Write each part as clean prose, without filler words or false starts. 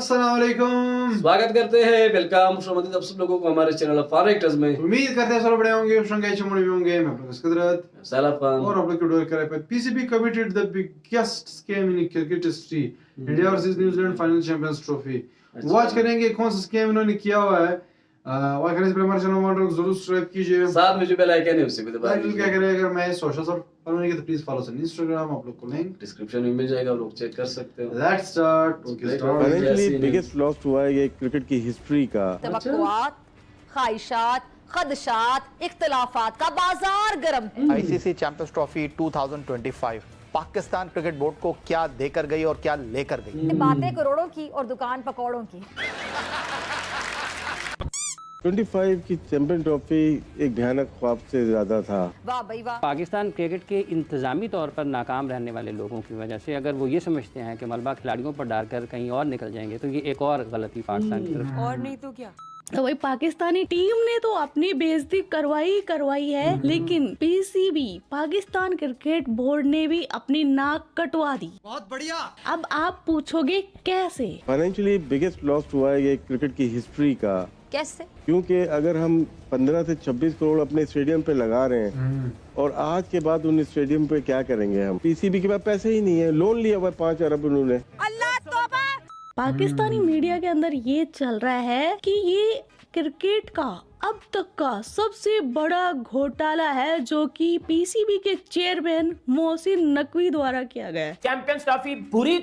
अस्सलाम वालेकुम। स्वागत करते हैं, वेलकम शुरुआती आप सब लोगों को हमारे चैनल फारेक्टर्स में। उम्मीद करते हैं सब बड़े होंगे, भी होंगे। मैं आपका कदरत सलाम और आप लोग की डोर करे पे PCB committed the biggest scam in cricket history, India versus New Zealand final champions trophy. Watch करेंगे कौन सा स्कैम इन्होंने किया हुआ है। वॉच करने से पहले हमारे चैनल को जरूर सब्सक्राइब कीजिए, साथ में जो बेल आइकन है उसे भी दबा दीजिए। क्या दीजिए। करें, अगर मैं सोशल पर फॉलो नहीं किया तो प्लीज फॉलो सर इंस्टाग्राम, आप लोग को लिंक डिस्क्रिप्शन में मिल जाएगा, आप लोग चेक कर सकते हो। Let's start. Okay start. Finally biggest loss हुआ है ये क्रिकेट की हिस्ट्री का। तवक्कुआत, ख्वाहिशात, खदशात, इख्तिलाफात का बाजार गर्म है। ICC champions trophy 2025 Pakistan cricket board को क्या देकर गई और क्या लेकर गई। बातें करोड़ों की और दुकान पकौड़ों की। 25 की चैंपियन ट्रॉफी एक भयानक ख्वाब से ज्यादा था। वाह भाई वाह। पाकिस्तान क्रिकेट के इंतजामी तौर पर नाकाम रहने वाले लोगों की वजह से अगर वो ये समझते हैं कि मलबा खिलाड़ियों पर डालकर कहीं और निकल जाएंगे तो ये एक और गलती पाकिस्तान की तरफ। और नहीं तो क्या। तो वही पाकिस्तानी टीम ने तो अपनी बेइज्जती करवाई है, लेकिन पीसीबी पाकिस्तान क्रिकेट बोर्ड ने भी अपनी नाक कटवा दी। बहुत बढ़िया। अब आप पूछोगे कैसे। फाइनेंशियली बिगेस्ट लॉस हुआ है ये क्रिकेट की हिस्ट्री का। कैसे? क्योंकि अगर हम 15 से 26 करोड़ अपने स्टेडियम पे लगा रहे हैं और आज के बाद उन स्टेडियम पे क्या करेंगे हम। पीसीबी के पास पैसे ही नहीं है, लोन लिया हुआ 5 अरब उन्होंने। पाकिस्तानी मीडिया के अंदर ये चल रहा है कि ये क्रिकेट का अब तक का सबसे बड़ा घोटाला है जो कि पीसीबी के चेयरमैन मोहसिन नकवी द्वारा किया गया है। चैंपियंस ट्रॉफी बुरी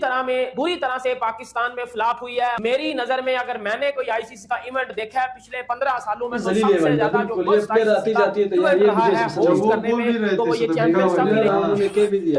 तरह से पाकिस्तान में फ्लॉप हुई है। मेरी नजर में अगर मैंने कोई आईसीसी का इवेंट देखा है पिछले 15 सालों में तो सबसे ज्यादा जो तो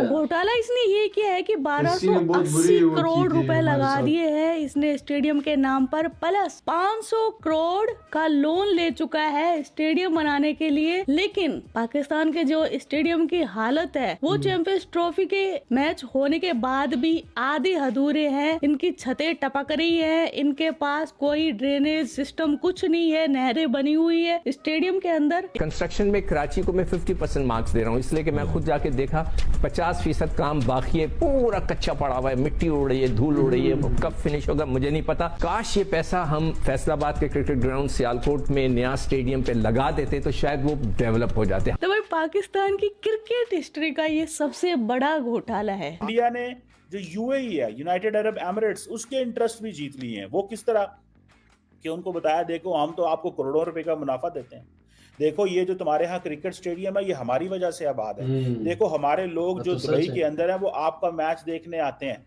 घोटाला इसने ये किया है कि 1280 करोड़ रुपए लगा दिए हैं इसने स्टेडियम के नाम पर, प्लस 500 करोड़ का लोन ले चुका है स्टेडियम बनाने के लिए। लेकिन पाकिस्तान के जो स्टेडियम की हालत है वो चैंपियंस ट्रॉफी के मैच होने के बाद भी आधे अधूरे हैं। इनकी छतें टपक रही है, इनके पास कोई ड्रेनेज सिस्टम कुछ नहीं है, नहरें बनी हुई है स्टेडियम के अंदर। कंस्ट्रक्शन में कराची को मैं 50% मार्क्स दे रहा हूँ, इसलिए कि मैं खुद जाके देखा 50% काम बाकी है, पूरा कच्चा पड़ा हुआ है, मिट्टी उड़ रही है, धूल उड़ रही है। कब फिनिश होगा मुझे नहीं पता। काश ये पैसा हम फैसलाबाद के क्रिकेट ग्राउंड सियालकोट में नया स्टेडियम पे लगा देते तो शायद वो डेवलप हो जाते। तो भाई पाकिस्तान की क्रिकेट हिस्ट्री का ये सबसे बड़ा घोटाला है। इंडिया ने जो यूएई है, यूनाइटेड अरब एमिरेट्स, उसके इंटरेस्ट भी जीत लिए हैं। वो किस तरह कि उनको बताया देखो हम तो आपको करोड़ों रुपए का मुनाफा देते हैं, देखो ये जो तुम्हारे यहाँ क्रिकेट स्टेडियम है ये हमारी वजह से आबाद है, देखो हमारे लोग जो दुबई के अंदर है वो आपका मैच देखने आते हैं।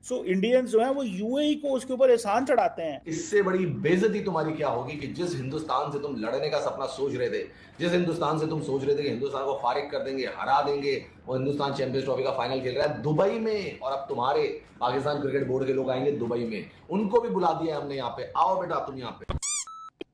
सो इंडियंस जो है वो यूएई को उसके ऊपर एहसान चढ़ाते हैं। इससे बड़ी बेइज्जती तुम्हारी क्या होगी कि जिस हिंदुस्तान से तुम लड़ने का सपना सोच रहे थे, जिस हिंदुस्तान से तुम सोच रहे थे कि हिंदुस्तान को फारिग कर देंगे, हरा देंगे, वो हिंदुस्तान चैंपियंस ट्रॉफी का फाइनल खेल रहा है दुबई में। और अब तुम्हारे पाकिस्तान क्रिकेट बोर्ड के लोग आएंगे दुबई में, उनको भी बुला दिया हमने यहाँ पे, आओ बेटा तुम यहाँ पे।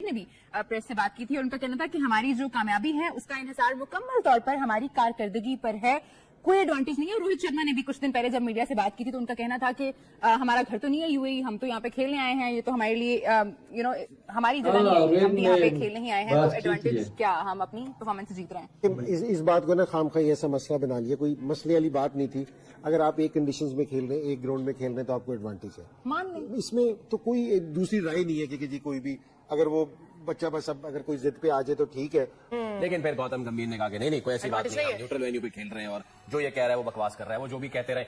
ने भी प्रेस से बात की थी और उनका कहना था कि हमारी जो कामयाबी है उसका इन्हिसार मुकम्मल तौर पर हमारी कारकर्दगी पर है, कोई एडवांटेज नहीं है। रोहित शर्मा ने भी कुछ दिन पहले जब मीडिया से बात की थी तो उनका कहना था कि हमारा घर तो नहीं है यूएई, हम तो यहाँ पे खेलने आए हैं, ये तो हमारे लिए हमारी जगह नहीं है, हम यहाँ पे खेलने ही आए हैं, तो एडवांटेज क्या, हम अपनी परफॉर्मेंस से जीत रहे हैं। इस बात को ना खामखा ऐसा मसला बना लिया, कोई मसले वाली बात नहीं थी। अगर आप एक कंडीशंस में खेल रहे हैं, एक ग्राउंड में खेल रहे हैं तो आपको एडवांटेज है, मान लें। इसमें तो कोई दूसरी राय नहीं है कि जी कोई भी अगर वो बच्चा बस अब अगर कोई जिद पे आ जाए तो ठीक है। लेकिन फिर गौतम गंभीर ने कहा कि नहीं कोई ऐसी बात नहीं है, न्यूट्रल वेन्यू पे खेल रहे हैं और जो ये कह रहा है वो बकवास कर रहा है, वो जो भी कहते रहे।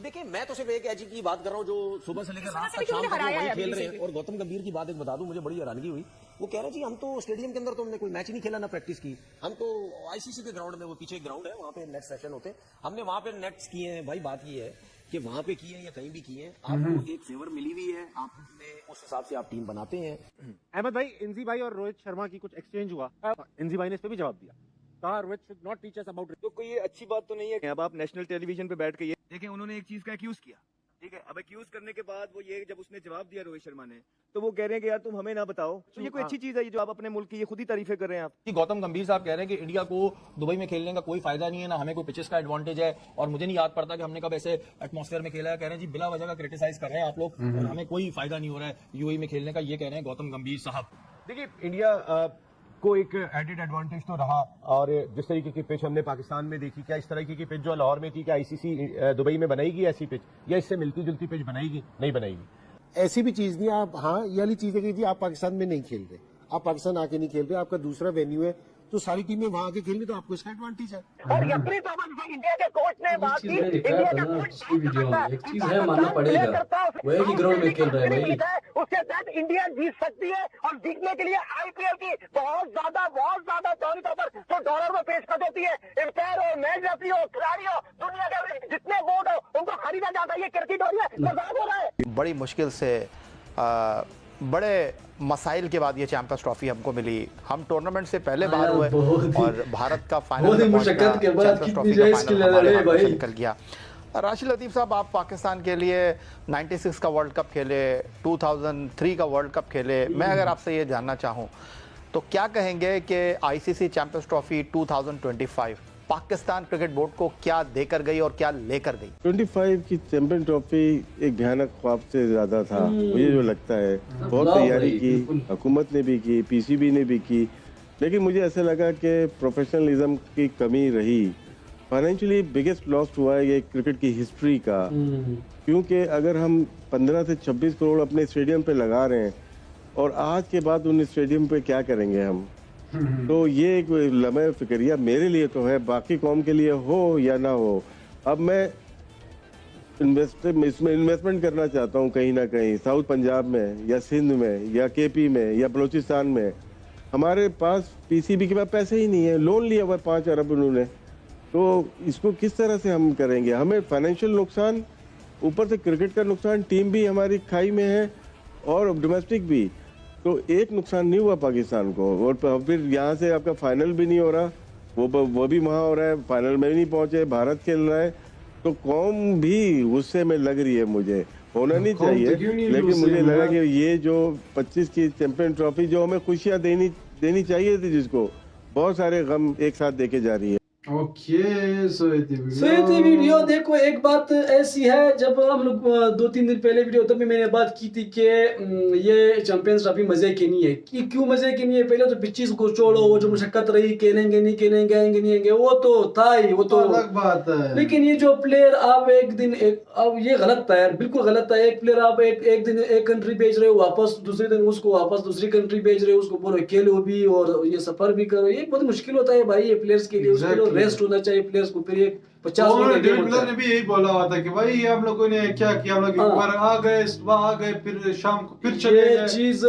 देखिए मैं तो सिर्फ एक ऐसी की बात कर रहा हूँ जो सुबह से लेकर रात तक शाम तक वही खेल रहे हैं। और गौतम गंभीर की बात एक बता दूं, मुझे बड़ी हैरानगी हुई, वो कह रहे जी हम तो स्टेडियम के अंदर तो हमने कोई मैच नहीं खेला, ना प्रैक्टिस की, हम तो आईसीसी के ग्राउंड में, वो पीछे ग्राउंड है वहाँ पे नेट सेशन होते हैं, हमने वहाँ पे नेट्स किए हैं। भाई बात ये है कि वहाँ पे किए हैं या कहीं भी किए हैं, आपको एक फेवर मिली हुई है, आपने उस हिसाब से आप टीम बनाते हैं। अहमद भाई, इंजी भाई और रोहित शर्मा की कुछ एक्सचेंज हुआ, इंजी भाई ने इस पे भी जवाब दिया, कहा Rohit should not teach us about. तो कोई ये अच्छी बात तो नहीं है अब आप नेशनल टेलीविजन पे बैठ के ये देखें। उन्होंने एक चीज का एक्यूज किया, ठीक है, अब एक्यूज करने के बाद वो ये जब उसने जवाब दिया रोहित शर्मा ने, तो वो कह रहे हैं कि यार तुम हमें ना बताओ। तो ये कोई अच्छी चीज है ये जो आप अपने मुल्क की ये खुद ही तारीफें कर रहे हैं आप। गौतम गंभीर साहब कह रहे हैं कि इंडिया को दुबई में खेलने का कोई फायदा नहीं है, ना हमें कोई पिचेस का एडवांटेज है, और मुझे नहीं याद पड़ता कि हमने कब ऐसे एटमॉस्फेयर में खेला है। कह रहे हैं जी बिला वजह का क्रिटिसाइज कर रहे हैं आप लोग और हमें कोई फायदा नहीं हो रहा है यूएई में खेलने का, ये कह रहे हैं गौतम गंभीर साहब। देखिए इंडिया को एक एडेड एडवांटेज तो रहा, और जिस तरीके की पिच हमने पाकिस्तान में देखी, क्या इस तरह की पिच जो लाहौर में थी क्या आईसीसी दुबई में बनाएगी ऐसी पिच, या इससे मिलती जुलती पिच बनाएगी? नहीं बनाएगी। ऐसी भी चीज नहीं, आप हाँ ये वाली चीज है कि जी आप पाकिस्तान में नहीं खेल रहे, आप पाकिस्तान आके नहीं खेल रहे, आपका दूसरा वेन्यू है, तो सारी टीमें वहां आके खेल रही, तो आपको इसका एडवांटेज है। और यपरी तोमर इंडिया के कोच ने बात की, एक चीज है मानना पड़ेगा, वो है कि ग्राउंड में खेल रहा है भाई, उसके साथ इंडिया जीत सकती है और जीतने के लिए आईपीएल की बहुत ज्यादा तौर पर तो डॉलर में पेशकश होती है। एम्पायर हो, मैच रेफरी हो, खिलाड़ी हो, दुनिया के जितने बोर्ड हो उनको खरीदा जाता है। ये क्रिकेट हो रही है, मजाक हो रहा है। बड़ी मुश्किल से बड़े मसाइल के बाद ये चैंपियंस ट्रॉफी हमको मिली। हम टूर्नामेंट से पहले बाहर हुए और भारत का फाइनल निकल गया। राशिद लतीफ साहब, आप पाकिस्तान के लिए 96 का वर्ल्ड कप खेले, 2003 का वर्ल्ड कप खेले, मैं अगर आपसे ये जानना चाहूँ तो क्या कहेंगे कि ICC champions trophy 2025 Pakistan cricket board को क्या देकर गई और क्या लेकर गई? 25 की चैंपियन ट्रॉफी एक भयानक ख्वाब से ज्यादा था, मुझे जो लगता है। बहुत तैयारी की, हुकूमत ने भी की, पीसीबी ने भी की, लेकिन मुझे ऐसा लगा कि प्रोफेशनलिज्म की कमी रही। फाइनेंशियली बिगेस्ट लॉस हुआ है ये क्रिकेट की हिस्ट्री का, क्योंकि अगर हम 15 से 26 करोड़ अपने स्टेडियम पे लगा रहे हैं और आज के बाद उन स्टेडियम पे क्या करेंगे हम, तो ये एक लम्हे फिक्रिया मेरे लिए तो है, बाकी कौम के लिए हो या ना हो। अब मैं इसमें इन्वेस्टमेंट करना चाहता हूँ कहीं ना कहीं, साउथ पंजाब में या सिंध में या केपी में या बलूचिस्तान में। हमारे पास पीसीबी के पास पैसे ही नहीं है, लोन लिया हुआ 5 अरब उन्होंने, तो इसको किस तरह से हम करेंगे? हमें फाइनेंशियल नुकसान, ऊपर से क्रिकेट का नुकसान, टीम भी हमारी खाई में है और डोमेस्टिक भी, तो एक नुकसान नहीं हुआ पाकिस्तान को। और फिर यहाँ से आपका फाइनल भी नहीं हो रहा, वो भी वहाँ हो रहा है, फाइनल में भी नहीं पहुंचे, भारत खेल रहा है, तो कौम भी गुस्से में लग रही है। मुझे होना नहीं चाहिए, लेकिन मुझे लगा कि ये जो 25 की चैंपियन ट्रॉफी जो हमें खुशियाँ देनी चाहिए थी, जिसको बहुत सारे गम एक साथ देके जा रही है। ओके, सो वीडियो देखो। एक बात ऐसी है, जब हम लोग 2-3 दिन पहले वीडियो तब मैंने बात की थी कि ये चैंपियंस ट्रॉफी मजे की नहीं है। कि क्यों मजे की नहीं है? पहले तो पिचेस को छोड़ो, वो जो मुशक्कत रही, खेलेंगे नहीं खेलेंगे, आएंगे नहीं आएंगे, वो तो था ही, वो तो अलग बात है। लेकिन ये जो प्लेयर आप अब ये गलत था यार, बिल्कुल गलत था। एक प्लेयर आप एक दिन एक कंट्री भेज रहे हो, वापस दूसरे दिन उसको वापस दूसरी कंट्री भेज रहे हो, उसको बोलो खेलो भी और ये सफर भी करो, ये बहुत मुश्किल होता है भाई ये प्लेयर्स के लिए। उसके रेस्ट होना चाहिए प्लेयर्स को। फिर एक 50 ने भी यही बोला हुआ था कि भाई ये आप लोगों ने क्या किया, हम लोग एक बार आ गए, सुबह आ गए, फिर शाम को फिर चले गए। ये चीज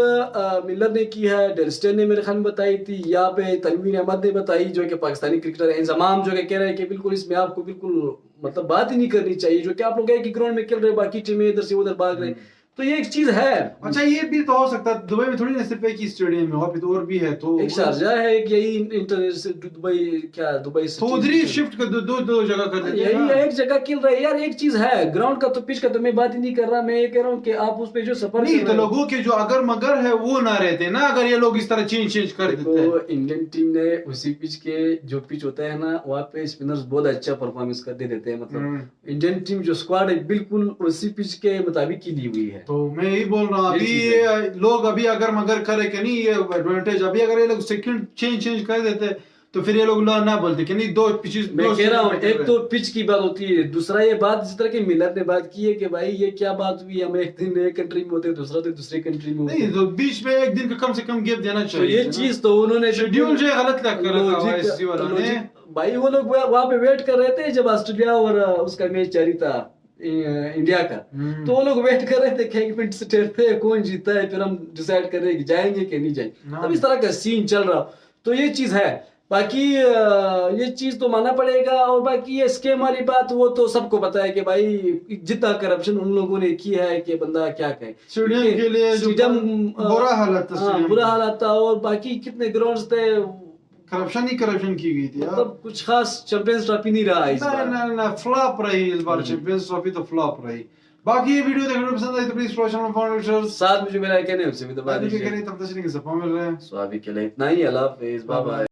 मिलर ने की है, डेलस्टेन ने मेरे ख्याल में बताई थी, यहाँ पे तनवीर अहमद ने बताई, जो कि पाकिस्तानी क्रिकेटर इंजमाम जो कह रहे हैं कि बिल्कुल इसमें आपको बिल्कुल मतलब बात ही नहीं करनी चाहिए। जो कि आप लोग एक ग्राउंड में खेल रहे, बाकी टीमें इधर से उधर भाग रहे, तो ये एक चीज है। अच्छा, ये भी तो हो सकता है, दुबई में थोड़ी ना सिर्फ एक ही स्टेडियम है, वहाँ पे तो और भी है। तो एक शारजा है, एक यही इंटरनेशनल दुबई से तो उधर ही शिफ्ट कर दो जगह कर देते हैं। यही एक जगह खेल रहे हैं यार। एक चीज है, ग्राउंड का तो पिच का तो मैं बात ही नहीं कर रहा, मैं ये कह रहा हूँ कि आप उस पे जो सफर नहीं, तो लोगों के जो अगर मगर है वो ना रहते ना, अगर ये लोग इस तरह चेंज कर देते हैं। इंडियन टीम ने उसी पिच के जो पिच होता है ना, वहाँ पे स्पिनर्स बहुत अच्छा परफॉर्मेंस कर देते हैं। मतलब इंडियन टीम जो स्क्वाड है बिल्कुल उसी पिच के मुताबिक की ली हुई है। तो मैं यही बोल रहा हूँ, अभी लोग अभी अगर मगर करे कि नहीं ये एडवांटेज, अभी अगर ये लोग सेकंड चेंज कर देते तो फिर ये लोग ना बोलते कि नहीं दो पिचेस। मैं कह रहा हूँ, एक तो पिच की बात होती है, दूसरा ये बात जिस तरह की मिलर ने बात की है कि भाई ये क्या बात हुई, हम एक दिन एक कंट्री में होते हैं, दूसरा दिन दूसरी कंट्री में नहीं, तो बीच में एक दिन का कम से कम गैप देना चाहिए। तो ये चीज तो उन्होंने शेड्यूल जो गलत कर भाई। वो लोग वहाँ पे वेट कर रहे थे जब ऑस्ट्रेलिया और उसका मैच जारी था इंडिया का, तो वो लोग वेट कर रहे थे कि 1 मिनट से ठहरते हैं कौन जीता है, फिर हम डिसाइड कर रहे हैं कि जाएंगे कि नहीं जाएंगे। अब इस तरह का सीन चल रहा, तो ये चीज है। बाकी ये चीज तो मानना पड़ेगा। और बाकी ये स्कैम वाली बात, वो तो सबको पता है कि भाई जितना करप्शन उन लोगों ने किया है कि बंदा क्या कहे। स्टेडियम के लिए बुरा हालत था और बाकी कितने ग्राउंड्स थे, करप्शन की गई थी। मतलब कुछ खास चैंपियंस ट्रॉफी नहीं रहा इस बार। ना फ्लॉप रही इस बार चैंपियंस ट्रॉफी, तो फ्लॉप रही। बाकी ये वीडियो देखने पसंद आई तो प्लीज फॉलो चैनल फॉलो साथ में जो मेरा कहने उससे भी दबा दीजिए। तब तक के लिए सब मिल रहे हैं। सो अभी के लिए इतना ही, अल्लाह हाफिज़, बाय बाय।